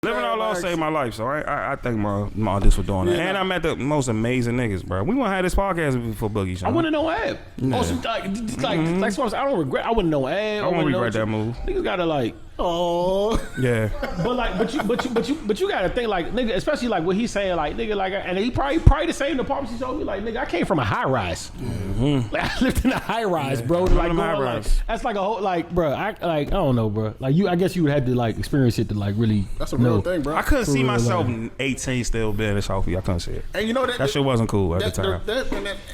Living Out Loud saved my life, so I thank my aunties for doing that. And I met the most amazing niggas, bro. We want to have this podcast before Boogie Show. I wouldn't know Ab. Yeah. Also, like I don't regret. I wouldn't know Ab. I wouldn't regret that move. Niggas gotta like. Oh yeah, but you gotta think like nigga, especially like what he's saying like nigga like, and he probably the same department. He told me like nigga, I came from a high rise. Mm-hmm. Like, I lived in a high rise, bro. Like, like that's like a whole like, bro. I don't know, bro. Like I guess you would have to like experience it to like really. That's a real thing, bro. I couldn't see myself 18 still being a Sophie. I couldn't see it. And you know that shit wasn't cool at the time.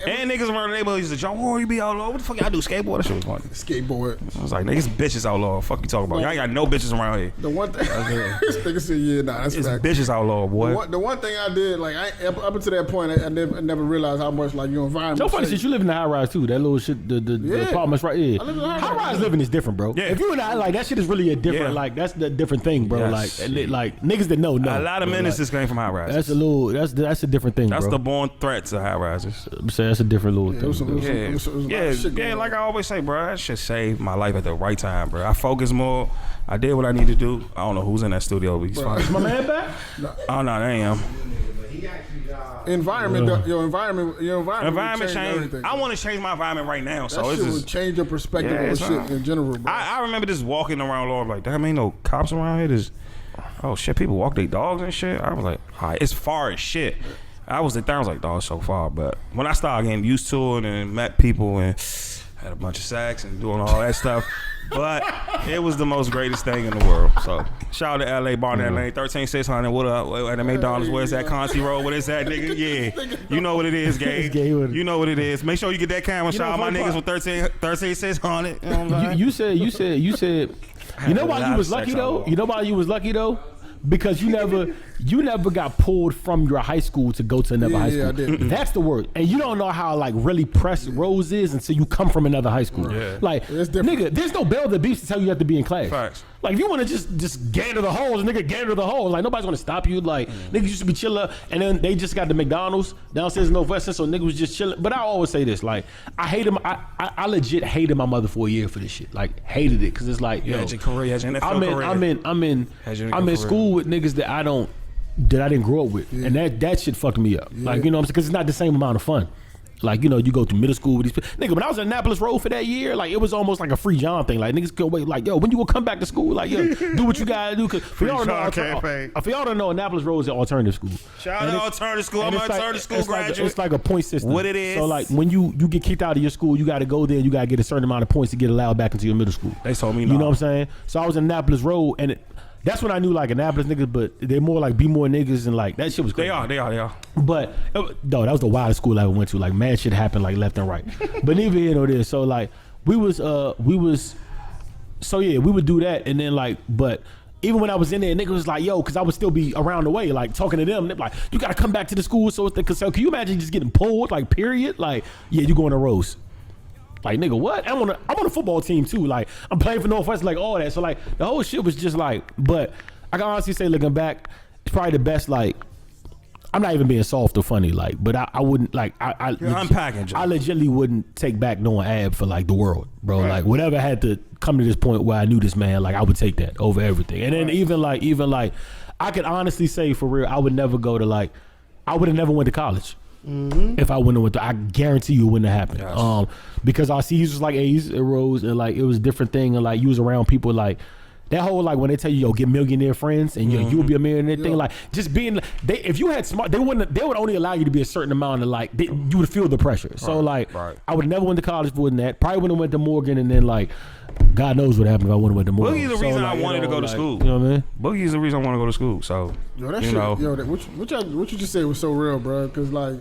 And niggas around the neighborhood used to joke, "Oh, you be outlaw? What the fuck y'all do? Skateboard?" That shit was funny. Skateboard. I was like, niggas, bitches outlaw. Fuck you talking about? Y'all ain't got no bitches around here. The one thing, this nigga said, "Yeah, nah, that's it's fact." Bitches outlaw, boy. The one thing I did, like, up until that point, I never realized how much like your environment. So funny shit. You live in the high rise too. That little shit, the apartments right here. High rise living is different, bro. Yeah. If you and I like that shit is really a different like that's the different thing, bro. Yes. Like niggas that know. A lot of menaces came from high rises. That's a little. That's a different thing. That's bro. the born threats of high rises. I'm saying that's a different little thing. Yeah. Like I always say, bro, that shit saved my life at the right time, bro. I focused more. I did what I need to do. I don't know who's in that studio. But he's fine. Is my man back? Oh no, they am. Your environment change. I want to change my environment right now. So it would change your perspective on shit in general, bro. I remember just walking around Lord like, damn, ain't no cops around here. Oh shit, people walk their dogs and shit. I was like, all right, it's far as shit. I was like, dog, so far. But when I started getting used to it and met people and had a bunch of sex and doing all that stuff. But it was the most greatest thing in the world. So shout out to LA Barnett Lane, 13600. What up? At the McDonald's, where's that Concy Road? What is that, nigga? Yeah. You know what it is, Gabe. You know what it is. Make sure you get that camera shot of my niggas with 13600. You know what I'm you said you know why you was lucky though? You know why you was lucky though? Because you never got pulled from your high school to go to another high school. Yeah, I did. That's the word. And you don't know how like really pressed Rose is until you come from another high school. Yeah. Like nigga, there's no bell that beeps to tell you have to be in class. Facts. Like if you want to just gander the holes, nigga gander the holes. Like nobody's gonna stop you. Like niggas used to be chilling, and then they just got the McDonald's downstairs in Northwestern, so niggas was just chilling. But I always say this, like I hated I legit hated my mother for a year for this shit. Like hated it because it's like yo, had your career, had your NFL career. I'm in school with niggas that I didn't grow up with, and that shit fucked me up. Like you know what I'm saying? Because it's not the same amount of fun. Like, you know, you go to middle school with these people. Nigga, when I was in Annapolis Road for that year, like, it was almost like a free John thing. Like, niggas could wait, like, yo, when you gonna come back to school? Like, yo, do what you gotta do. Cause for y'all don't know, Annapolis Road is an alternative school. Shout out to alternative school. I'm an alternative school graduate. It's like a point system. What it is. So, like, when you get kicked out of your school, you gotta go there and you gotta get a certain amount of points to get allowed back into your middle school. They told me no. You know what I'm saying? So I was in Annapolis Road, and that's when I knew like Annapolis niggas, but they're more like be more niggas and like that shit was crazy. They are. But no, that was the wildest school I ever went to. Like mad shit happened like left and right. But neither here nor there. So like we would do that and then like but even when I was in there, niggas was like, yo, because I would still be around the way, like talking to them. They're like, you gotta come back to the school. So can you imagine just getting pulled, like period? Like, yeah, you going to roast. Like nigga, what? I'm on a football team too. Like I'm playing for Northwestern, like all that. So like the whole shit was just like. But I can honestly say, looking back, it's probably the best. Like I'm not even being soft or funny. Like, but I wouldn't like I legitimately wouldn't take back knowing Ab for like the world, bro. Right. Like whatever had to come to this point where I knew this man, like I would take that over everything. And then even like I could honestly say for real, I would never go to like I would have never went to college. Mm-hmm. If I wouldn't have went to, I guarantee you it wouldn't have happened. Yes. Because our C's was like A's and Rose, and like it was a different thing, and like you was around people like that whole like when they tell you yo get millionaire friends and yo you would be a millionaire thing, like just being if you had smart they would only allow you to be a certain amount of like you would feel the pressure. So like I would have never went to college for that. Probably wouldn't have went to Morgan, and then like God knows what happened if I wouldn't have went to Morgan. Boogie's the reason I wanted to go to school. You know what I mean? Boogie's the reason I want to go to school. So yo, that shit, what you just said was so real, bro. Because like.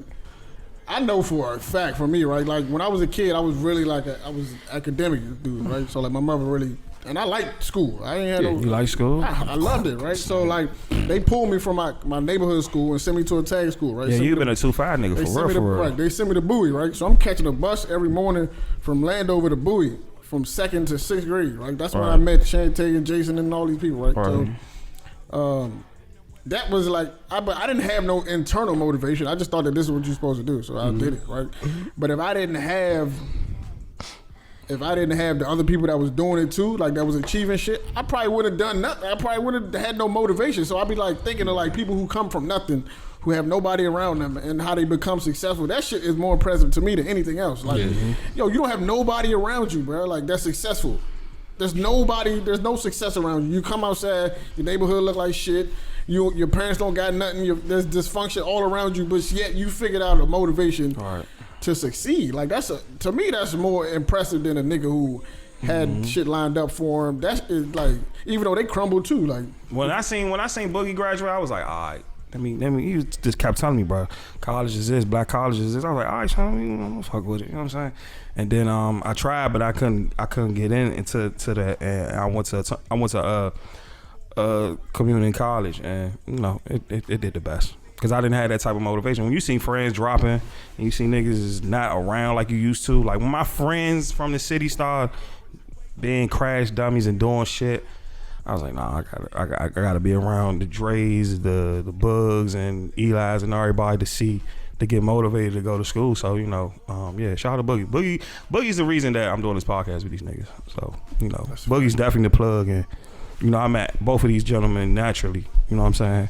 I know for a fact for me, right? Like when I was a kid, I was really like I was academic dude, right? So like my mother really, and I liked school. I ain't had no. You like school? I loved it, right? So like they pulled me from my neighborhood school and sent me to a tag school, right? Yeah, you've been a 2-5 nigga for real. Right, they sent me to Bowie, right? So I'm catching a bus every morning from Landover to Bowie from 2nd to 6th grade, right? That's when I met Shantae and Jason and all these people, right? So, that was like, I didn't have no internal motivation. I just thought that this is what you're supposed to do, so I did it, right? But if I didn't have if I didn't have the other people that was doing it too, like that was achieving shit, I probably wouldn't have done nothing. I probably would have had no motivation. So I'd be like thinking of like people who come from nothing, who have nobody around them, and how they become successful. That shit is more impressive to me than anything else. Like, yo, you don't have nobody around you, bro. Like that's successful. There's no success around you. You come outside, your neighborhood look like shit. Your parents don't got nothing. There's dysfunction all around you, but yet you figured out a motivation to succeed. Like to me, that's more impressive than a nigga who had shit lined up for him. That is like, even though they crumble too. Like when I seen Boogie graduate, I was like, all right. Let me. He just kept telling me, bro, college is this, black college is this. I was like, all right, son, I'm gonna fuck with it. You know what I'm saying? And then I tried, but I couldn't get into that. And I went to community college, and you know, it did the best because I didn't have that type of motivation. When you see friends dropping and you see niggas is not around like you used to, like when my friends from the city started being crash dummies and doing shit, I was like, nah, I gotta be around the Dre's, the Bugs, and Eli's, and everybody to get motivated to go to school. So you know, shout out to Boogie. Boogie's the reason that I'm doing this podcast with these niggas. So you know, Boogie's definitely the plug, and you know, I met both of these gentlemen naturally. You know what I'm saying?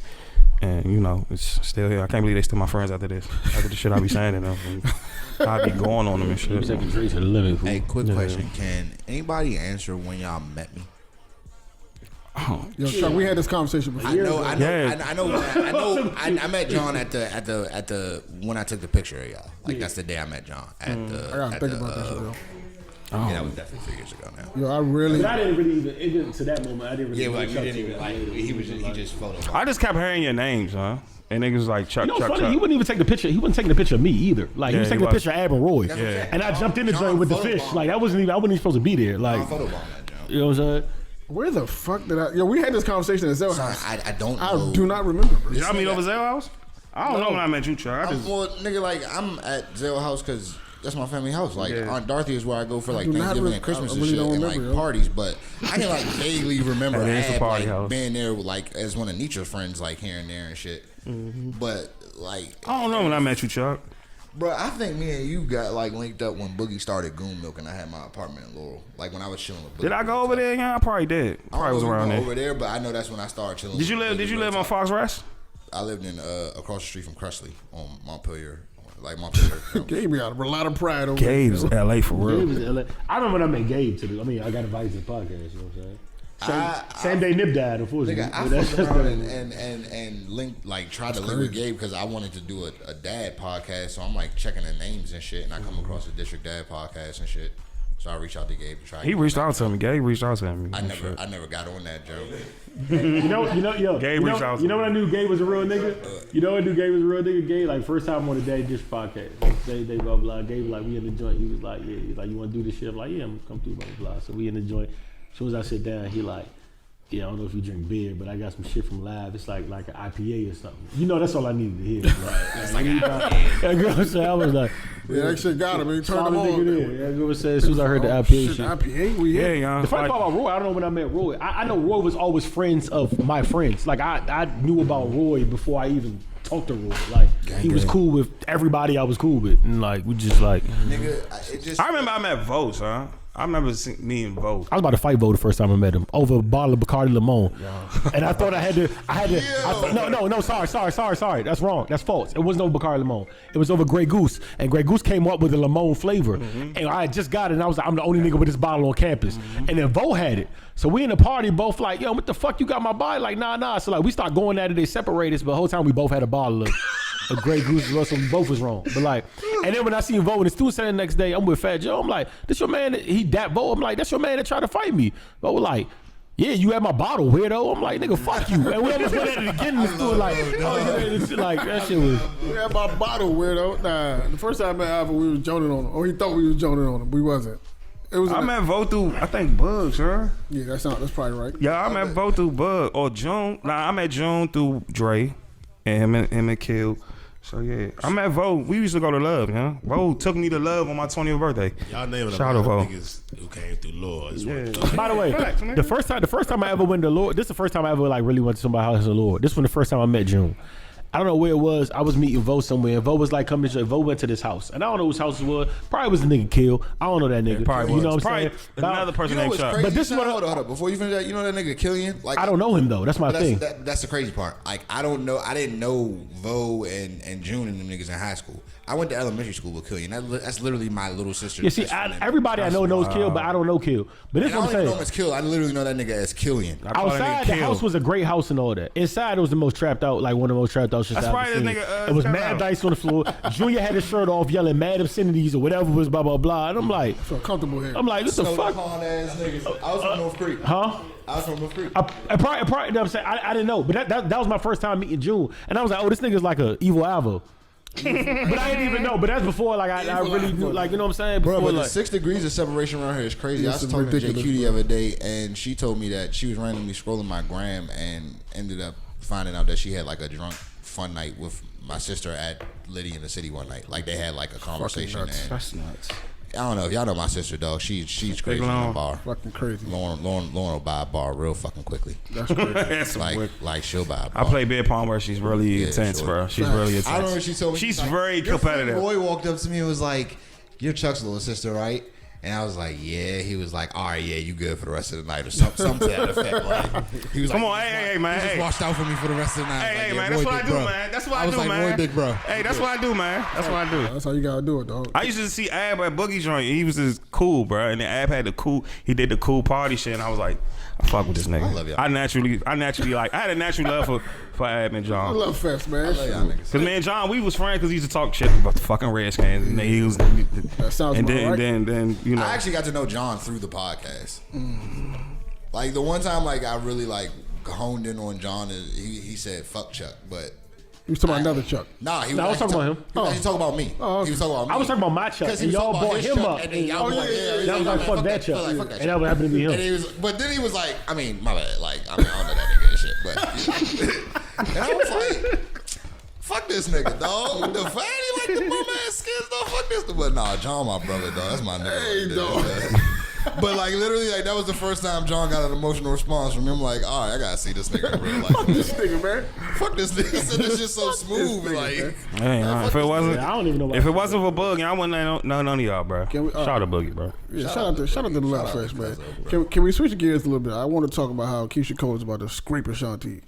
And you know, it's still here. I can't believe they still my friends after this. After the shit I be saying to them, and I be going on them and shit. Hey, quick question: can anybody answer when y'all met me? Yo, Chuck, we had this conversation before. I met John at the when I took the picture of y'all. Like that's the day I met John at the. I gotta think about that shit, yo. Yeah, that was definitely 3 years ago now. Yo, I really. But I didn't really even to that moment. I didn't really. Yeah, like you didn't even like. He just photographed. I just kept hearing your names, huh? And niggas was like Chuck. You know, Chuck, funny, Chuck. He wouldn't even take the picture. He wasn't taking the picture of me either. Like he was taking the picture of Admiral Roy. Yeah. And I jumped in the joint with the fish. Like I wasn't even supposed to be there. Like you know what I'm saying? Where the fuck did I? Yo, we had this conversation at Zell House. I don't know. I do not remember. Bro. Did y'all meet over Zell House? I don't know when I met you, Chuck. Well, nigga, like I'm at Zell House because that's my family house. Like Aunt Dorothy is where I go for like Thanksgiving and Christmas and shit and like parties. But I can like vaguely remember being there with, like as one of Nietzsche's friends, like here and there and shit. But like I don't know when I met you, Chuck. Bro, I think me and you got like linked up when Boogie started Goon Milk and I had my apartment in Laurel. Like when I was chilling with Boogie. Did I go over there? Yeah, I probably did. Probably was around there. Over there, but I know that's when I started chilling. Did you live on Fox Rest? I lived in across the street from Cressley on Montpelier. Like Montpelier. Gabe got a lot of pride over Gabe's LA for real. Gabe is LA. I remember when I met Gabe too. I mean, I got invited to the podcast. You know what I'm saying? Same day Nip died, unfortunately. Nigga, I fucked around and linked, like, tried to link with Gabe because I wanted to do a dad podcast. So I'm like checking the names and shit, and I come across the District Dad podcast and shit. So I reached out to Gabe to try. He reached out to me. Gabe reached out to me. I never got on that joke. Gabe reached out to me. You know when I knew Gabe was a real nigga? You know when I knew Gabe was a real nigga? Gabe, like, first time on the Daddy Dish podcast. They blah, blah. Gabe was like, we in the joint. He was like, yeah. He's like, you want to do this shit? I'm like, yeah, I'm going to come through, blah, blah. So we in the joint. As soon as I sit down, he like, yeah, I don't know if you drink beer, but I got some shit from Live. It's like an IPA or something. You know, that's all I needed to hear. It's like an IPA. I was like, yeah, that shit got him. He turned him on. Yeah, as soon as I heard the IPA shit. IPA, yeah. The funny part about Roy, I don't know when I met Roy. I know Roy was always friends of my friends. Like I knew about Roy before I even talked to Roy. Like he was cool with everybody I was cool with, and like we just like. Nigga, I remember I met Votes, huh? I remember me and Vo. I was about to fight Vo the first time I met him over a bottle of Bacardi Limon, and I thought I had to. No, sorry. That's wrong. That's false. It wasn't over Bacardi Limon. It was over Grey Goose, and Grey Goose came up with a lemon flavor, and I had just got it. And I was like, I'm the only nigga with this bottle on campus, and then Vo had it. So we in the party both like, yo, what the fuck you got my body? Like, nah. So like we start going at it. They separate us, but the whole time we both had a bottle of Grey Goose, so we both was wrong. But like, and then when I see Vo and the student center the next day, I'm with Fat Joe. I'm like, this your man? He that Vo? I'm like, that's your man that tried to fight me. Vo was like, yeah, you had my bottle, weirdo. I'm like, nigga, fuck you. And we almost went at it again in the store, like, like that shit was. We had my bottle, weirdo. Nah, the first time I met Alpha, we was joning on him. Or he thought we was joning on him. We wasn't. It was. I met Vo through, I think, Bugs, huh? Yeah, that's probably right. Yeah, I met Vo through Bug or June. Nah, I met June through Dre and him and Kill. So yeah, I met Vo. We used to go to Love, yeah. Vo took me to Love on my 20th birthday. Y'all naming a lot of Vo. niggas who came through Lord. By the way, the first time I ever went to Lord, this is the first time I ever like really went to somebody's house in Lord. This was the first time I met June. I don't know where it was. I was meeting Vo somewhere, and Vo was like coming to Vo went to this house, and I don't know whose house it was. Probably was the nigga Kill. I don't know that nigga. Probably you know was. what I'm saying? Another person named Chuck. But this is what hold up. Before you finish that, you know that nigga Killian? Like I don't know him though. That's my thing. That's the crazy part. Like I don't know. I didn't know Vo and June and them niggas in high school. I went to elementary school with Killian. That's literally my little sister. Yeah, see, everybody I know knows Kill, but I don't know Kill. But this is what I'm saying. I don't even know him as Kill. I literally know that nigga as Killian. Outside, the house was a great house and all that. Inside, it was the most trapped out, like one of the most trapped out shit I've ever seen. It was mad dice on the floor. Junior had his shirt off, yelling mad obscenities or whatever was blah blah blah. And I'm like, I feel comfortable here. I'm like, what the fuck? Ass niggas. I was from North Creek. Huh? I was from North Creek. I probably, you know what I'm saying? I didn't know, but that was my first time meeting June, and I was like, oh, this nigga's like a evil Avo. But I didn't even know. But that's before, like, I really knew, like, you know what I'm saying? Before, bro, but like, the 6 degrees of separation around here is crazy. I was talking to JQ the other day, and she told me that she was randomly scrolling my gram and ended up finding out that she had like a drunk fun night with my sister at Liddy in the City one night. Like they had like a conversation. And that's nuts. I don't know if y'all know my sister, dog. She's crazy in the bar. Fucking crazy. Lauren will buy a bar real fucking quickly. That's crazy. like she'll buy a bar. I play beer pong where she's really intense, bro. She's really intense. I remember she told me she's like, very competitive. Roy walked up to me and was like, "You're Chuck's little sister, right?" And I was like, "Yeah." He was like, "All right, yeah, you good for the rest of the night," or something to that effect. Like, he was come like, on, hey, man, he just watched out for me for the rest of the night. Hey, like, man, that's what I do, man. That's what I do, man. Roy Big Bro. Hey, that's what I do, man. That's what I do. That's how you gotta do it, dog. I used to see Ab at Boogie Joint. He was just cool, bro. And then Ab had he did the cool party shit, and I was like, I fuck with this nigga. I love y'all. I naturally like. I had a natural love for Ab and John. I love Fest, man. I love y'all niggas. Cause me and John, we was friends because he used to talk shit about the fucking Redskins, and then he was. That sounds and right. then you know. I actually got to know John through the podcast. Like the one time, like I really like honed in on John is he said fuck Chuck, but You was talking about another Chuck. nah, he I was talking about him. He was actually talking about me. Oh, okay. He was talking about me. I was talking about my Chuck, Because and y'all brought him up. and then y'all yeah, like, yeah, That was like, fuck that Chuck. And that would happen to be him. And he was, but then he was like, I mean, my bad. Like, I mean, I don't know that nigga and shit, but and I was like, fuck this nigga, dog. The fatty like the bum ass skins, dog. Fuck this, but nah, John, my brother, dog. That's my nigga. Hey, right dog. there. But like literally, like that was the first time John got an emotional response from him. Like, all right, I gotta see this nigga in real life. Fuck this nigga, man. Fuck this nigga. He said this shit so smooth. Like, Hey, if it wasn't, I don't even know why. if it wasn't for Boogie, I wouldn't know none of y'all, bro. Can we- Shout out to Boogie, bro. Yeah, shout out to the Love Fest, man. Can we switch gears a little bit? I want to talk about how Keisha Cole is about to scrape Ashanti.